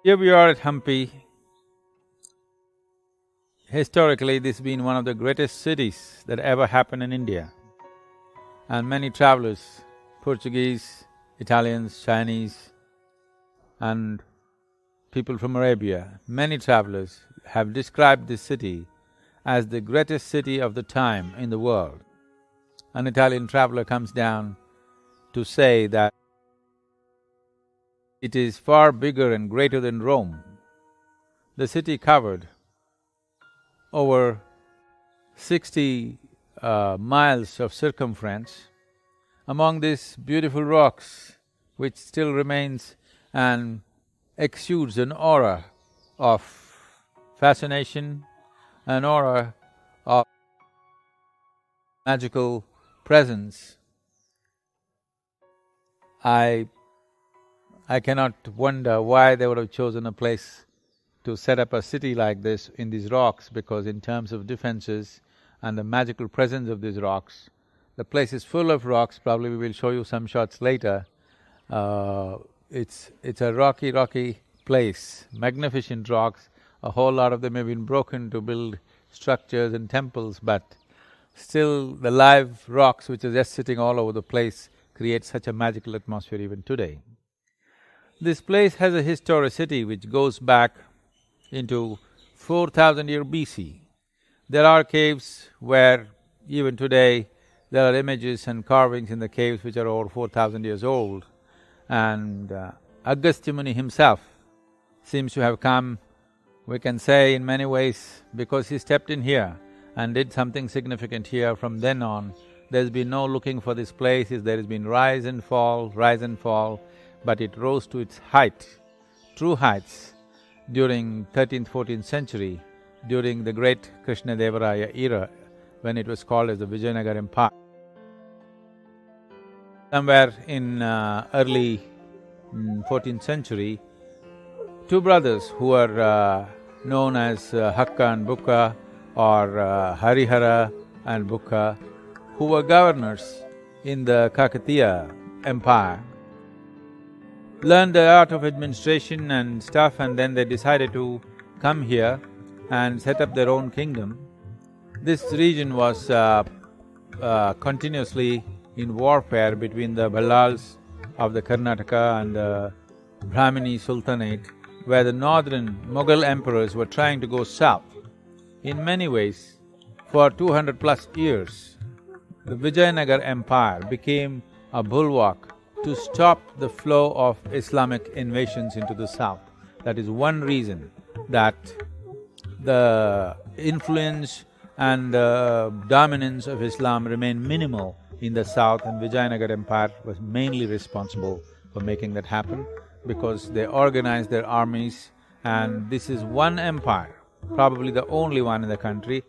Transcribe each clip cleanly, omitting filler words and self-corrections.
Here we are at Hampi. Historically, this has been one of the greatest cities that ever happened in India. And many travelers, Portuguese, Italians, Chinese, and people from Arabia, many travelers have described this city as the greatest city of the time in the world. An Italian traveler comes down to say that it is far bigger and greater than Rome. The city covered over 60 miles of circumference. Among these beautiful rocks, which still remains and exudes an aura of fascination, an aura of magical presence, I cannot wonder why they would have chosen a place to set up a city like this in these rocks, because in terms of defenses and the magical presence of these rocks, the place is full of rocks. Probably we will show you some shots later. It's a rocky place, magnificent rocks. A whole lot of them have been broken to build structures and temples, but still the live rocks which are just sitting all over the place create such a magical atmosphere even today. This place has a historicity which goes back into 4,000 year BC. There are caves where even today there are images and carvings in the caves which are over 4,000 years old. And Agastya Muni himself seems to have come, we can say in many ways, because he stepped in here and did something significant here. From then on, there's been no looking for this place. There has been rise and fall, but it rose to its height, true heights, during 13th, 14th century, during the great Krishna-Devaraya era, when it was called as the Vijayanagar Empire. Somewhere in early 14th century, two brothers who were known as Hakka and Bukka, or Harihara and Bukka, who were governors in the Kakatiya Empire, learned the art of administration and stuff, and then they decided to come here and set up their own kingdom. This region was continuously in warfare between the Ballals of the Karnataka and the Brahmini Sultanate, where the northern Mughal emperors were trying to go south. In many ways, for 200 plus years, the Vijayanagar Empire became a bulwark to stop the flow of Islamic invasions into the south. That is one reason that the influence and dominance of Islam remained minimal in the south, and Vijayanagar Empire was mainly responsible for making that happen, because they organized their armies, and this is one empire, probably the only one in the country,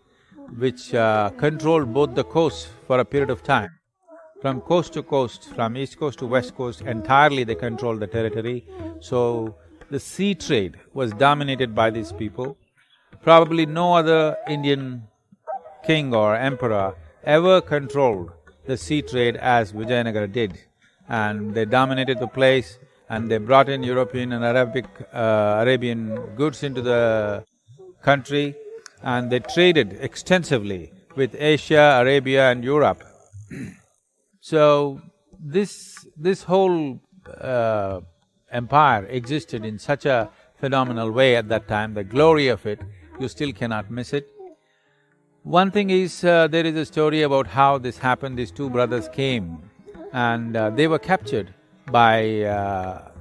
which controlled both the coasts for a period of time. From coast to coast, from east coast to west coast, entirely they controlled the territory. So the sea trade was dominated by these people. Probably no other Indian king or emperor ever controlled the sea trade as Vijayanagar did. And they dominated the place, and they brought in European and Arabian goods into the country, and they traded extensively with Asia, Arabia and Europe. So, this whole empire existed in such a phenomenal way at that time, the glory of it, you still cannot miss it. One thing is, there is a story about how this happened. These two brothers came and they were captured by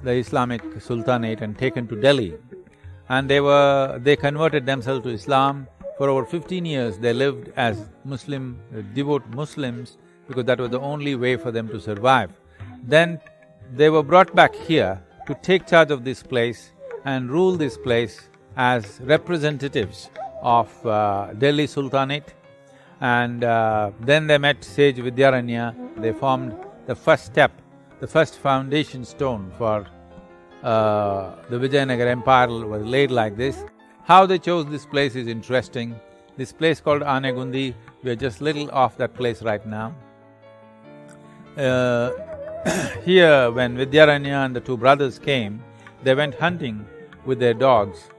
the Islamic Sultanate and taken to Delhi. And they converted themselves to Islam. For over 15 years they lived as devout Muslims, because that was the only way for them to survive. Then they were brought back here to take charge of this place and rule this place as representatives of Delhi Sultanate. And then they met sage Vidyaranya. They formed the first step, the first foundation stone for the Vijayanagar Empire was laid like this. How they chose this place is interesting. This place called Anegundi, we are just little off that place right now. Here, when Vidyaranya and the two brothers came, they went hunting with their dogs,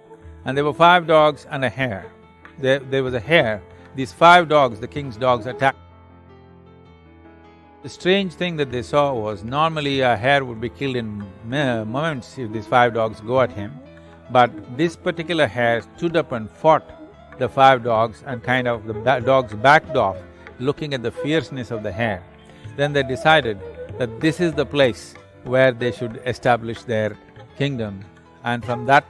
and there were 5 dogs and a hare. There was a hare. These 5 dogs, the king's dogs, attacked. The strange thing that they saw was, normally a hare would be killed in moments if these 5 dogs go at him, but this particular hare stood up and fought the 5 dogs, and kind of the dogs backed off, looking at the fierceness of the hare. Then they decided that this is the place where they should establish their kingdom, and from that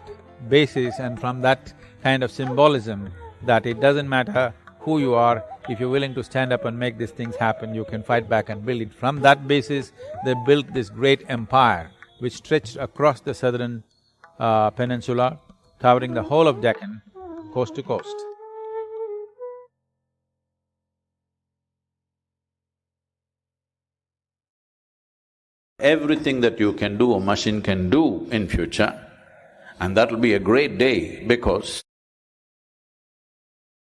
basis and from that kind of symbolism, that it doesn't matter who you are, if you're willing to stand up and make these things happen, you can fight back and build it. From that basis, they built this great empire which stretched across the southern peninsula, covering the whole of Deccan, coast to coast. Everything that you can do, a machine can do in future, and that'll be a great day because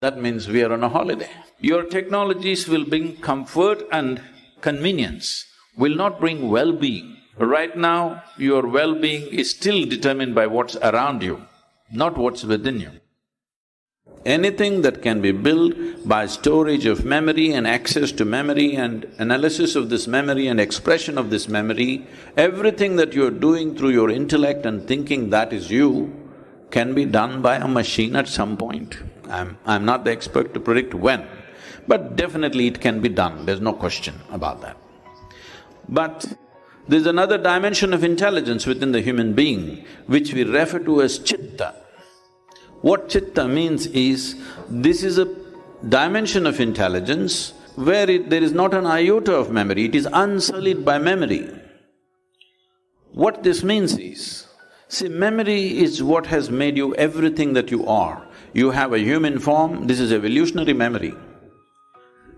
that means we are on a holiday. Your technologies will bring comfort and convenience, will not bring well-being. Right now, your well-being is still determined by what's around you, not what's within you. Anything that can be built by storage of memory and access to memory and analysis of this memory and expression of this memory, everything that you're doing through your intellect and thinking that is you, can be done by a machine at some point. I'm not the expert to predict when, but definitely it can be done, there's no question about that. But there's another dimension of intelligence within the human being, which we refer to as chitta. What chitta means is, this is a dimension of intelligence where there is not an iota of memory, it is unsullied by memory. What this means is, see, memory is what has made you everything that you are. You have a human form, this is evolutionary memory.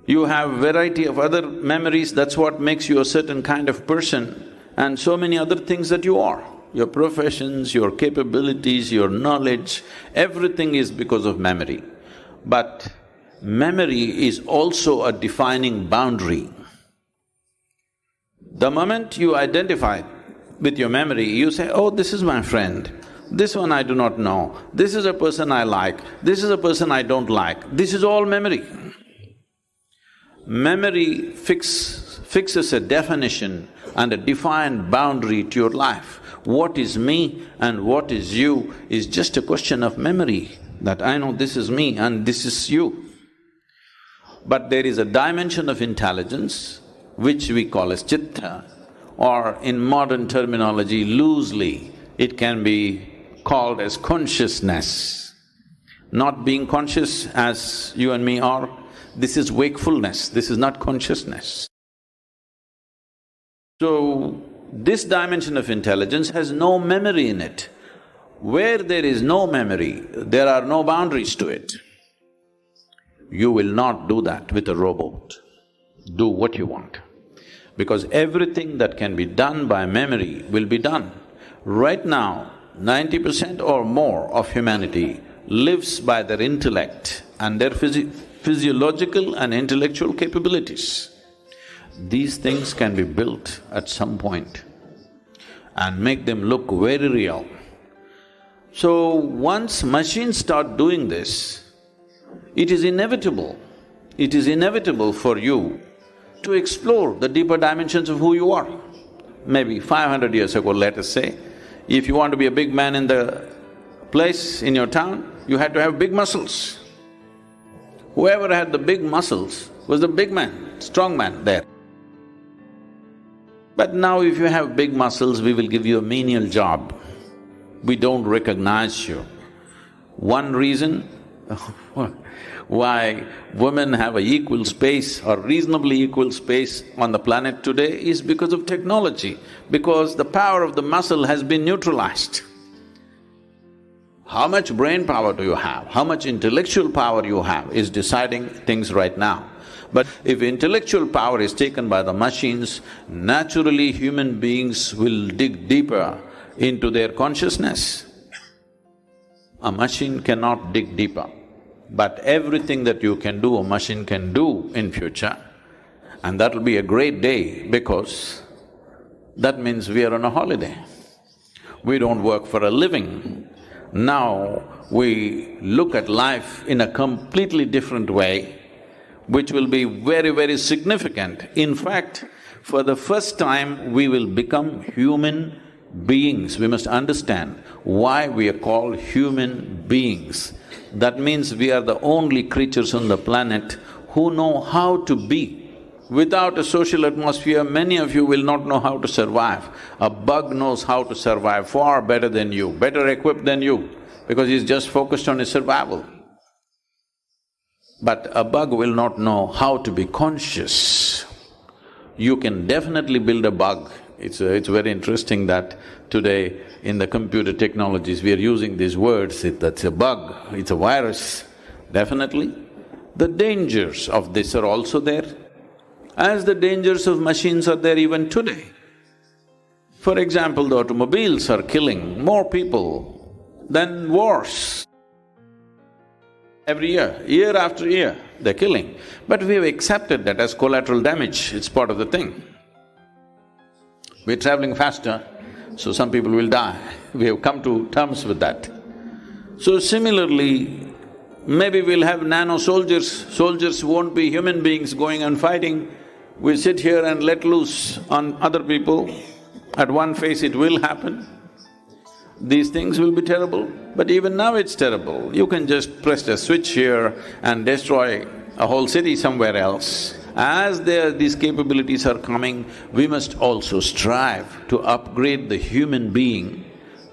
You have variety of other memories, that's what makes you a certain kind of person, and so many other things that you are. Your professions, your capabilities, your knowledge, everything is because of memory. But memory is also a defining boundary. The moment you identify with your memory, you say, oh, this is my friend, this one I do not know, this is a person I like, this is a person I don't like, this is all memory. Memory fixes a definition and a defined boundary to your life. What is me and what is you is just a question of memory, that I know this is me and this is you. But there is a dimension of intelligence which we call as chitta, or in modern terminology loosely, it can be called as consciousness. Not being conscious as you and me are, this is wakefulness, this is not consciousness. So, this dimension of intelligence has no memory in it. Where there is no memory, there are no boundaries to it. You will not do that with a robot. Do what you want. Because everything that can be done by memory will be done. Right now, 90% or more of humanity lives by their intellect and their physiological and intellectual capabilities. These things can be built at some point and make them look very real. So, once machines start doing this, it is inevitable for you to explore the deeper dimensions of who you are. Maybe 500 years ago, let us say, if you want to be a big man in the place, in your town, you had to have big muscles. Whoever had the big muscles was the big man, strong man there. But now if you have big muscles, we will give you a menial job. We don't recognize you. One reason why women have an equal space or reasonably equal space on the planet today is because of technology, because the power of the muscle has been neutralized. How much brain power do you have, how much intellectual power you have is deciding things right now. But if intellectual power is taken by the machines, naturally human beings will dig deeper into their consciousness. A machine cannot dig deeper, but everything that you can do, a machine can do in future, and that'll be a great day because that means we are on a holiday. We don't work for a living. Now we look at life in a completely different way, which will be very, very significant. In fact, for the first time, we will become human beings. We must understand why we are called human beings. That means we are the only creatures on the planet who know how to be. Without a social atmosphere, many of you will not know how to survive. A bug knows how to survive far better than you, better equipped than you, because he's just focused on his survival. But a bug will not know how to be conscious. You can definitely build a bug. It's very interesting that today in the computer technologies we are using these words, that's a bug, it's a virus. Definitely. The dangers of this are also there, as the dangers of machines are there even today. For example, the automobiles are killing more people than wars. Every year after year, they're killing. But we have accepted that as collateral damage, it's part of the thing. We're traveling faster, so some people will die. We have come to terms with that. So similarly, maybe we'll have nano-soldiers. Soldiers won't be human beings going and fighting. We sit here and let loose on other people. At one phase it will happen. These things will be terrible, but even now it's terrible. You can just press a switch here and destroy a whole city somewhere else. As these capabilities are coming, we must also strive to upgrade the human being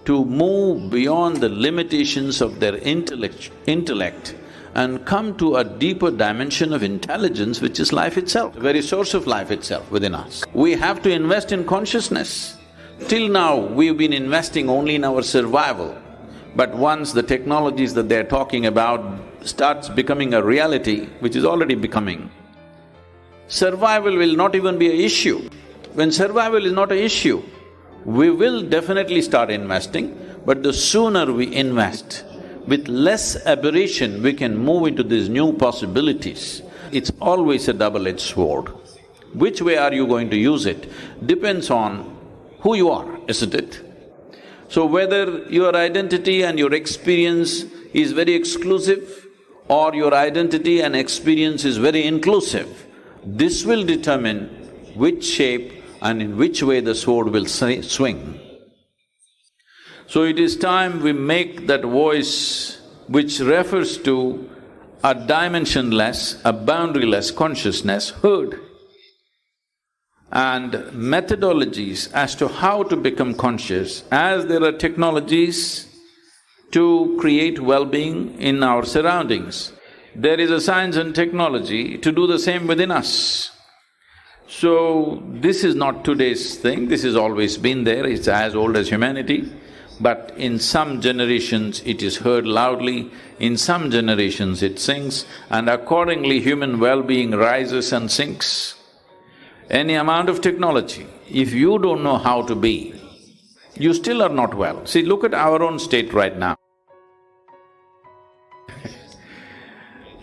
to move beyond the limitations of their intellect and come to a deeper dimension of intelligence, which is life itself, the very source of life itself within us. We have to invest in consciousness. Till now, we've been investing only in our survival, but once the technologies that they're talking about starts becoming a reality, which is already becoming, survival will not even be an issue. When survival is not an issue, we will definitely start investing, but the sooner we invest, with less aberration, we can move into these new possibilities. It's always a double-edged sword. Which way are you going to use it depends on who you are, isn't it? So whether your identity and your experience is very exclusive or your identity and experience is very inclusive, this will determine which shape and in which way the sword will swing. So it is time we make that voice which refers to a dimensionless, a boundaryless consciousness heard. And methodologies as to how to become conscious, as there are technologies to create well-being in our surroundings, there is a science and technology to do the same within us. So, this is not today's thing, this has always been there, it's as old as humanity. But in some generations it is heard loudly, in some generations it sinks, and accordingly human well-being rises and sinks. Any amount of technology, if you don't know how to be, you still are not well. See, look at our own state right now.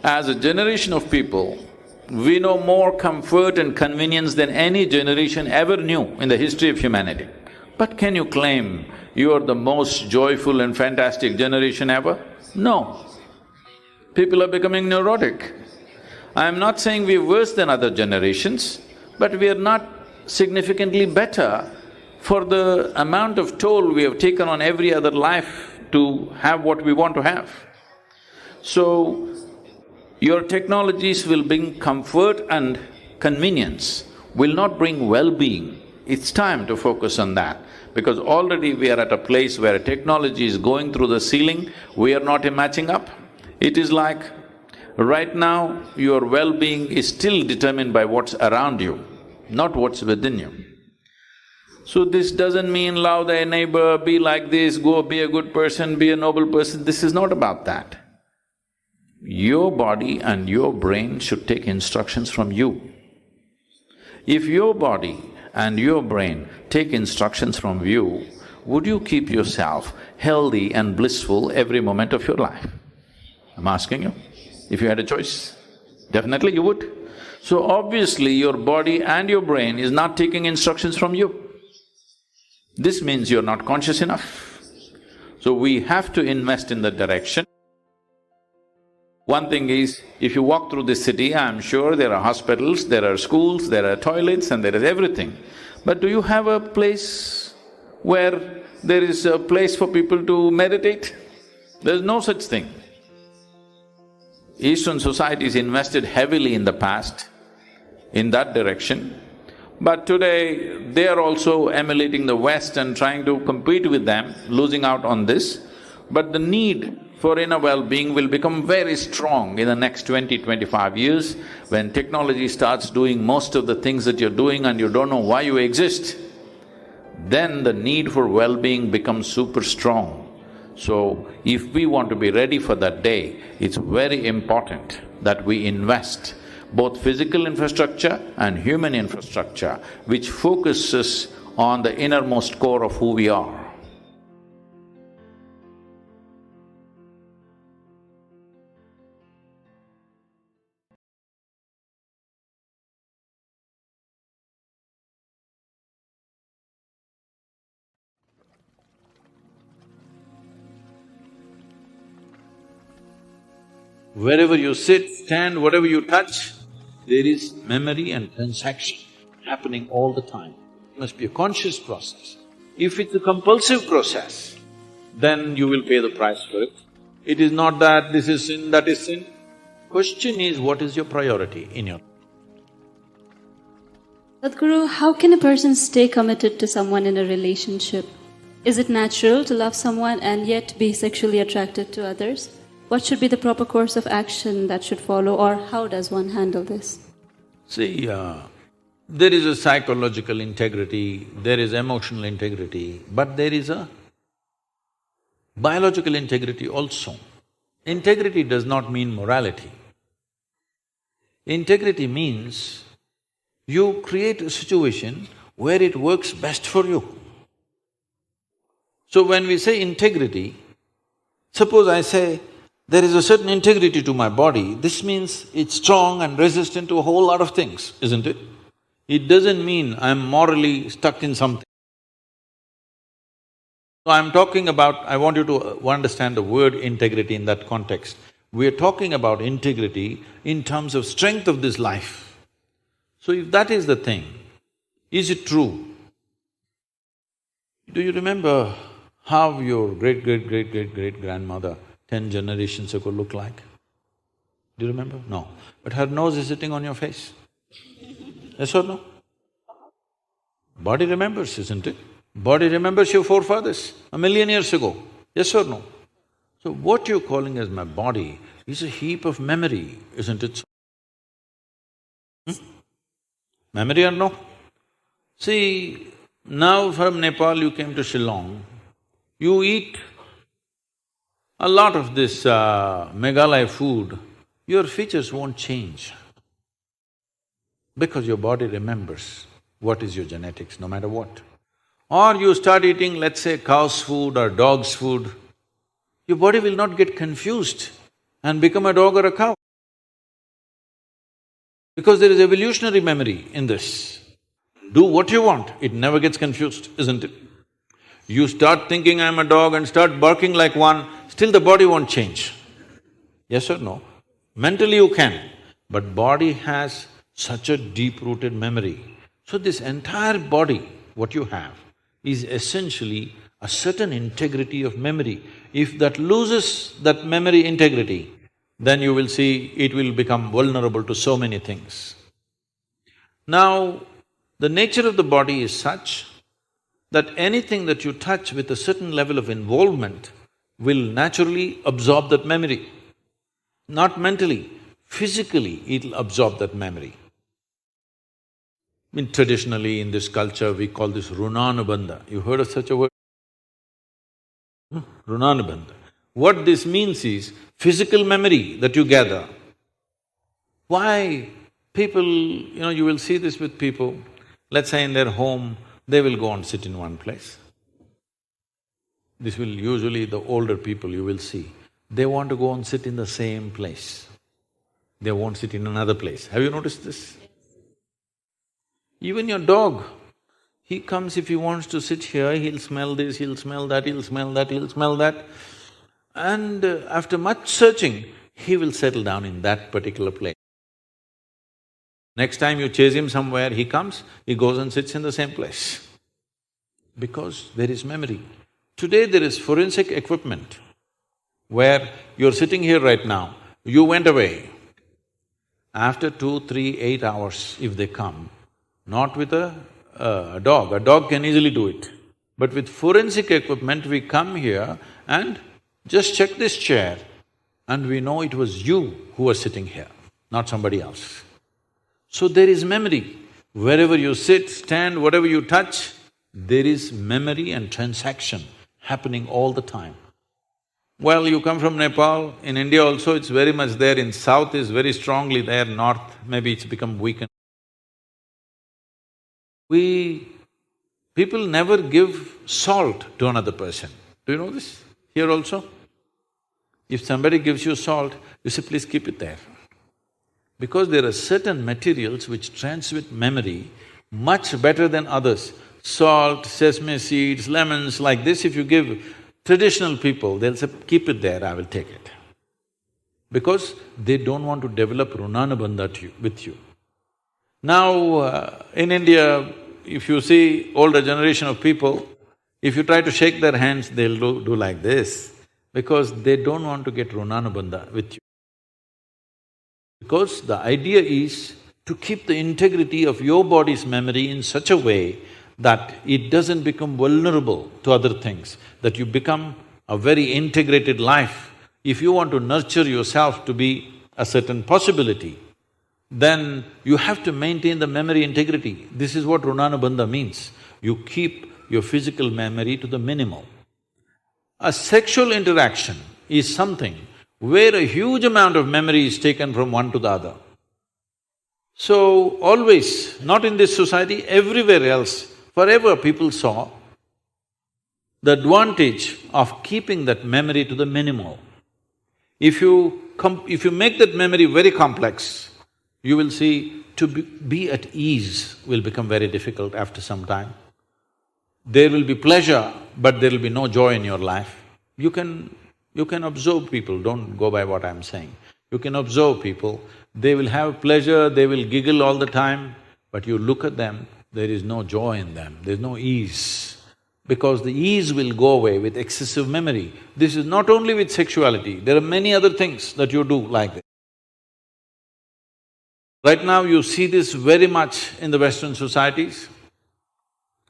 As a generation of people, we know more comfort and convenience than any generation ever knew in the history of humanity. But can you claim you are the most joyful and fantastic generation ever? No. People are becoming neurotic. I am not saying we're worse than other generations, but we are not significantly better for the amount of toll we have taken on every other life to have what we want to have. So, your technologies will bring comfort and convenience, will not bring well-being. It's time to focus on that, because already we are at a place where technology is going through the ceiling, we are not matching up. It is like, right now, your well-being is still determined by what's around you, not what's within you. So this doesn't mean love thy neighbor, be like this, go be a good person, be a noble person, this is not about that. Your body and your brain should take instructions from you. If your body and your brain take instructions from you, would you keep yourself healthy and blissful every moment of your life? I'm asking you. If you had a choice, definitely you would. So obviously your body and your brain is not taking instructions from you. This means you're not conscious enough. So we have to invest in that direction. One thing is, if you walk through this city, I'm sure there are hospitals, there are schools, there are toilets and there is everything. But do you have a place where there is a place for people to meditate? There's no such thing. Eastern societies invested heavily in the past in that direction, but today they are also emulating the West and trying to compete with them, losing out on this. But the need for inner well-being will become very strong in the next 20-25 years when technology starts doing most of the things that you're doing and you don't know why you exist. Then the need for well-being becomes super strong. So, if we want to be ready for that day, it's very important that we invest both physical infrastructure and human infrastructure, which focuses on the innermost core of who we are. Wherever you sit, stand, whatever you touch, there is memory and transaction happening all the time. It must be a conscious process. If it's a compulsive process, then you will pay the price for it. It is not that this is sin, that is sin. Question is, what is your priority in your… Sadhguru, how can a person stay committed to someone in a relationship? Is it natural to love someone and yet be sexually attracted to others? What should be the proper course of action that should follow, or how does one handle this? See, there is a psychological integrity, there is emotional integrity, but there is a biological integrity also. Integrity does not mean morality. Integrity means you create a situation where it works best for you. So when we say integrity, suppose I say, there is a certain integrity to my body, this means it's strong and resistant to a whole lot of things, isn't it? It doesn't mean I'm morally stuck in something. So I'm talking about… I want you to understand the word integrity in that context. We are talking about integrity in terms of strength of this life. So if that is the thing, is it true? Do you remember how your great-great-great-great-great-grandmother 10 generations ago looked like? Do you remember? No. But her nose is sitting on your face. Yes or no? Body remembers, isn't it? Body remembers your forefathers 1,000,000 years ago. Yes or no? So what you're calling as my body is a heap of memory, isn't it? Memory or no? See, now from Nepal you came to Shillong, you eat a lot of this Meghalaya food, your features won't change because your body remembers what is your genetics, no matter what. Or you start eating, let's say, cow's food or dog's food, your body will not get confused and become a dog or a cow. Because there is evolutionary memory in this. Do what you want, it never gets confused, isn't it? You start thinking I'm a dog and start barking like one, still the body won't change. Yes or no? Mentally you can, but body has such a deep-rooted memory. So this entire body, what you have, is essentially a certain integrity of memory. If that loses that memory integrity, then you will see it will become vulnerable to so many things. Now, the nature of the body is such that anything that you touch with a certain level of involvement will naturally absorb that memory. Not mentally, physically it'll absorb that memory. Traditionally in this culture we call this runanubandha. You heard of such a word? Runanubandha. What this means is physical memory that you gather. Why people… you will see this with people, let's say in their home, they will go and sit in one place. This will usually the older people you will see, they want to go and sit in the same place. They won't sit in another place. Have you noticed this? Even your dog, He comes, if he wants to sit here, he'll smell this, he'll smell that, he'll smell that, he'll smell that. And after much searching, he will settle down in that particular place. Next time you chase him somewhere, he comes, he goes and sits in the same place. Because there is memory. Today there is forensic equipment where you're sitting here right now, you went away. After 2, 3, 8 hours, if they come, not with a dog can easily do it. But with forensic equipment, we come here and just check this chair and we know it was you who was sitting here, not somebody else. So there is memory. Wherever you sit, stand, whatever you touch, there is memory and transaction happening all the time. Well, you come from Nepal, in India also it's very much there, in south is very strongly there, north maybe it's become weakened. People never give salt to another person. Do you know this? Here also? If somebody gives you salt, you say, please keep it there. Because there are certain materials which transmit memory much better than others. Salt, sesame seeds, lemons, like this, if you give traditional people, they'll say, keep it there, I will take it. Because they don't want to develop runanabandha with you. Now, in India, if you see older generation of people, if you try to shake their hands, they'll do like this, because they don't want to get runanabandha with you. Because the idea is to keep the integrity of your body's memory in such a way that it doesn't become vulnerable to other things, that you become a very integrated life. If you want to nurture yourself to be a certain possibility, then you have to maintain the memory integrity. This is what runanabandha means. You keep your physical memory to the minimal. A sexual interaction is something where a huge amount of memory is taken from one to the other. So, always, not in this society, everywhere else, forever people saw the advantage of keeping that memory to the minimal. If you make that memory very complex, you will see to be at ease will become very difficult after some time. There will be pleasure, but there will be no joy in your life. You can observe people, don't go by what I'm saying. You can observe people, they will have pleasure, they will giggle all the time, but you look at them, there is no joy in them, there's no ease. Because the ease will go away with excessive memory. This is not only with sexuality, there are many other things that you do like this. Right now you see this very much in the Western societies.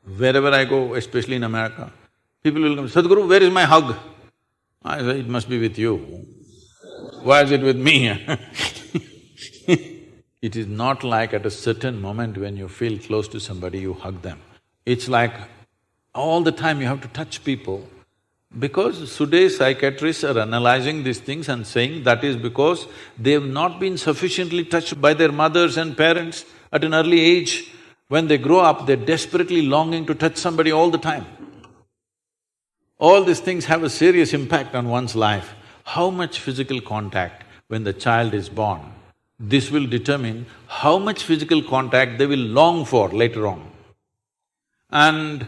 Wherever I go, especially in America, people will come, Sadhguru, where is my hug? I say, it must be with you. Why is it with me? It is not like at a certain moment when you feel close to somebody, you hug them. It's like all the time you have to touch people. Because today's psychiatrists are analyzing these things and saying that is because they have not been sufficiently touched by their mothers and parents at an early age. When they grow up, they're desperately longing to touch somebody all the time. All these things have a serious impact on one's life. How much physical contact when the child is born, this will determine how much physical contact they will long for later on. And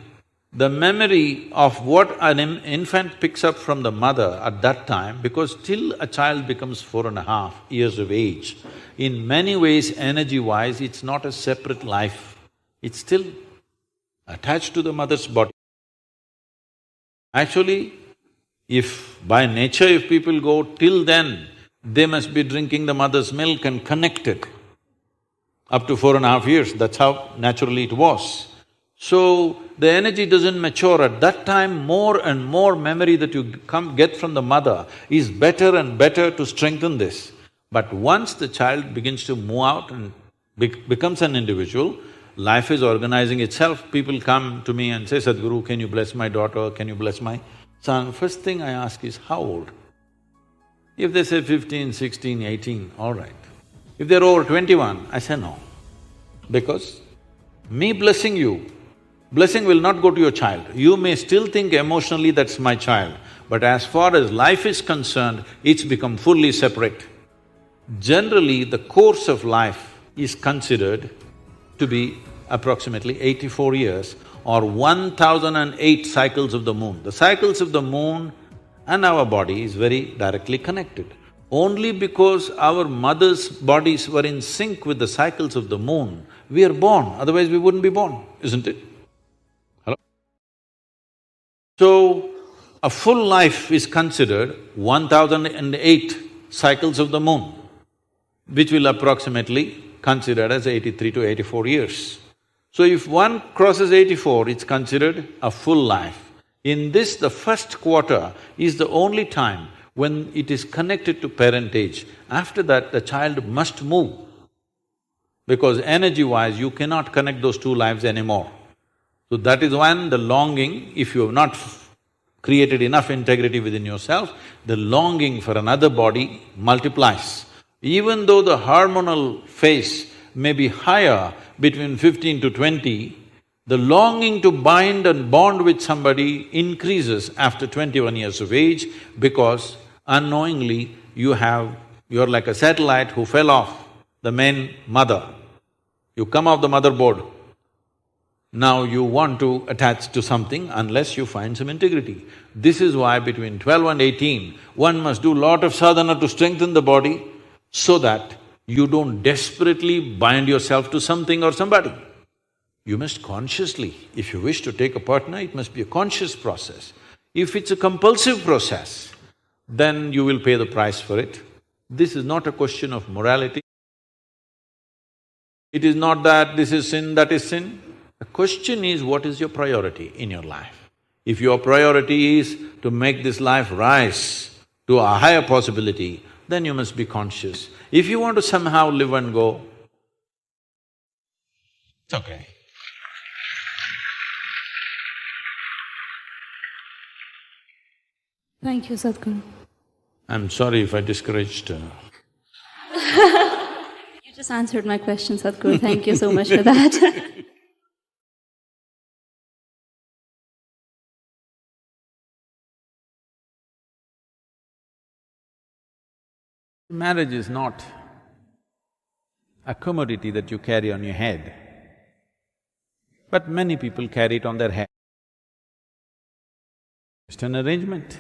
the memory of what an infant picks up from the mother at that time, because till a child becomes 4.5 years of age, in many ways, energy-wise, it's not a separate life. It's still attached to the mother's body. Actually, if by nature if people go till then, they must be drinking the mother's milk and connected up to 4.5 years, that's how naturally it was. So, the energy doesn't mature. At that time, more and more memory that you get from the mother is better and better to strengthen this. But once the child begins to move out and becomes an individual, life is organizing itself. People come to me and say, Sadhguru, can you bless my daughter, can you bless my son? First thing I ask is, how old? If they say 15, 16, 18, all right. If they're over 21, I say no. Because me blessing you, blessing will not go to your child. You may still think emotionally that's my child, but as far as life is concerned, it's become fully separate. Generally, the course of life is considered to be approximately 84 years or 1008 cycles of the moon. The cycles of the moon and our body is very directly connected. Only because our mothers' bodies were in sync with the cycles of the moon, we are born, otherwise we wouldn't be born, isn't it? Hello? So, a full life is considered 1008 cycles of the moon, which will approximately considered as 83 to 84 years. So if one crosses 84, it's considered a full life. In this, the first quarter is the only time when it is connected to parentage. After that, the child must move, because energy-wise, you cannot connect those two lives anymore. So that is when the longing, if you have not created enough integrity within yourself, the longing for another body multiplies. Even though the hormonal phase may be higher between 15 to 20, the longing to bind and bond with somebody increases after 21 years of age, because unknowingly you're like a satellite who fell off the main mother. You come off the motherboard. Now you want to attach to something unless you find some integrity. This is why between 12 and 18, one must do lot of sadhana to strengthen the body so that you don't desperately bind yourself to something or somebody. You must consciously, if you wish to take a partner, it must be a conscious process. If it's a compulsive process, then you will pay the price for it. This is not a question of morality. It is not that this is sin, that is sin. The question is, what is your priority in your life? If your priority is to make this life rise to a higher possibility, then you must be conscious. If you want to somehow live and go, it's okay. Thank you, Sadhguru. I'm sorry if I discouraged You just answered my question, Sadhguru. Thank you so much for that. Marriage is not a commodity that you carry on your head, but many people carry it on their head. It's an arrangement,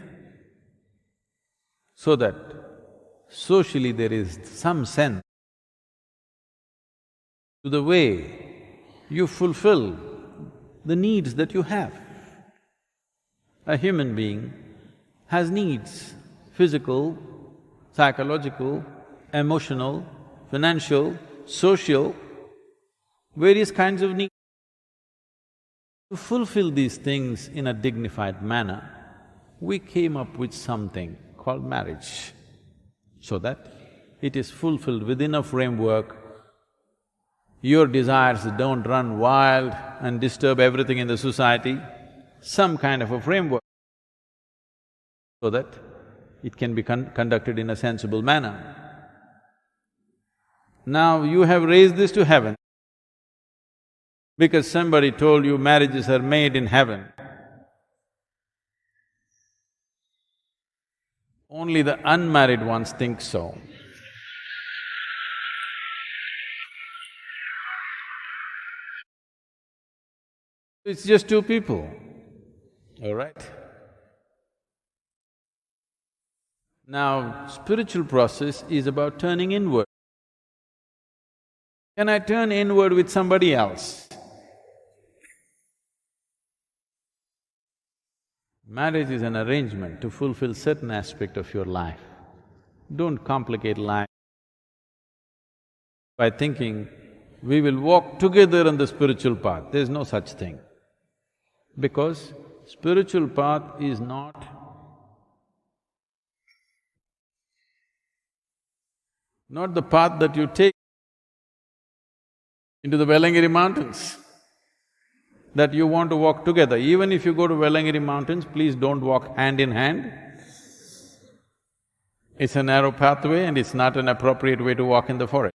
so that socially there is some sense to the way you fulfill the needs that you have. A human being has needs, physical, psychological, emotional, financial, social, various kinds of needs. To fulfill these things in a dignified manner, we came up with something called marriage, so that it is fulfilled within a framework. Your desires don't run wild and disturb everything in the society, some kind of a framework, so that it can be conducted in a sensible manner. Now you have raised this to heaven because somebody told you marriages are made in heaven. Only the unmarried ones think so. It's just two people, all right? Now, spiritual process is about turning inward. Can I turn inward with somebody else? Marriage is an arrangement to fulfill certain aspect of your life. Don't complicate life by thinking, we will walk together on the spiritual path. There's no such thing. Because spiritual path is not the path that you take into the Velangiri mountains, that you want to walk together. Even if you go to Velangiri mountains, please don't walk hand in hand. It's a narrow pathway and it's not an appropriate way to walk in the forest.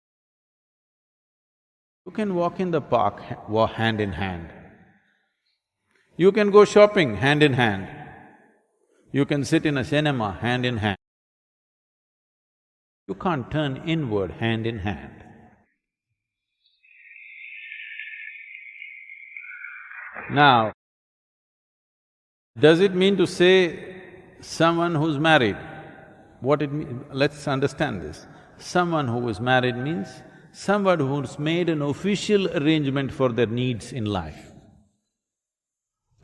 You can walk in the park hand in hand. You can go shopping hand in hand. You can sit in a cinema hand in hand. You can't turn inward hand in hand. Now, does it mean to say someone who's married? What it means… let's understand this. Someone who is married means somebody who's made an official arrangement for their needs in life.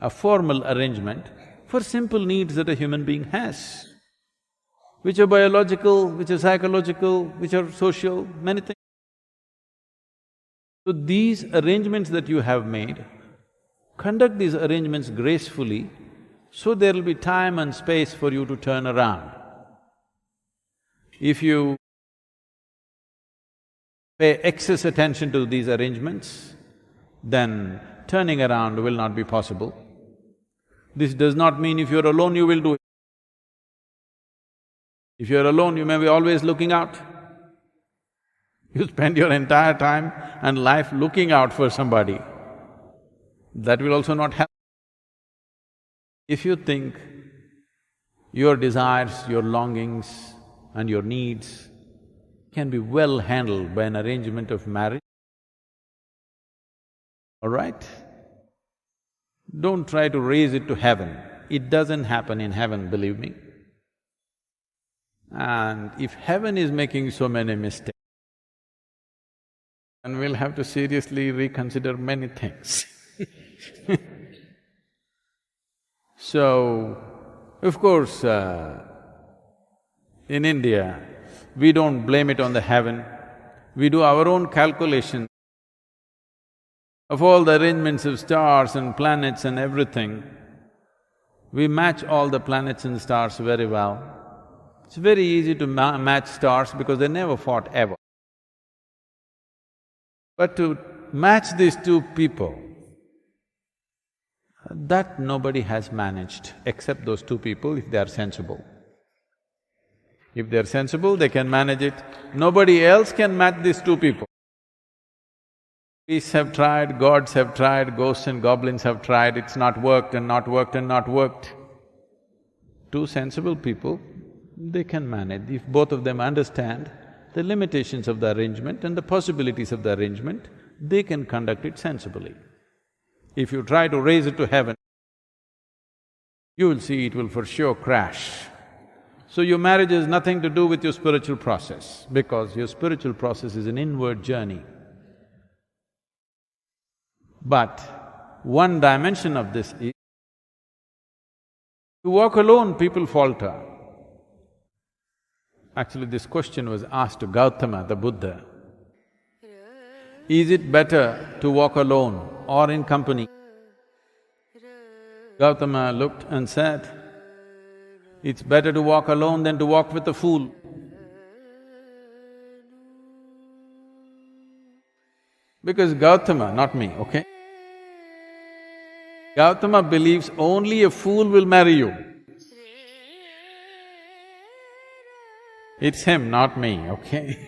A formal arrangement for simple needs that a human being has, which are biological, which are psychological, which are social, many things. So these arrangements that you have made, conduct these arrangements gracefully, so there will be time and space for you to turn around. If you pay excess attention to these arrangements, then turning around will not be possible. This does not mean if you're alone, you will do it. If you're alone, you may be always looking out. You spend your entire time and life looking out for somebody. That will also not help. If you think your desires, your longings and your needs can be well handled by an arrangement of marriage, all right? Don't try to raise it to heaven. It doesn't happen in heaven, believe me. And if heaven is making so many mistakes, then we'll have to seriously reconsider many things. So, of course, in India, we don't blame it on the heaven. We do our own calculation of all the arrangements of stars and planets and everything. We match all the planets and stars very well. It's very easy to match stars because they never fought ever. But to match these two people, that nobody has managed except those two people if they are sensible. If they're sensible, they can manage it. Nobody else can match these two people. Priests have tried, gods have tried, ghosts and goblins have tried, it's not worked and not worked and not worked. Two sensible people, they can manage. If both of them understand the limitations of the arrangement and the possibilities of the arrangement, they can conduct it sensibly. If you try to raise it to heaven, you will see it will for sure crash. So your marriage has nothing to do with your spiritual process, because your spiritual process is an inward journey. But one dimension of this is, to walk alone, people falter. Actually, this question was asked to Gautama, the Buddha. Is it better to walk alone or in company? Gautama looked and said, it's better to walk alone than to walk with a fool. Because Gautama, not me, okay? Gautama believes only a fool will marry you. It's him, not me, okay?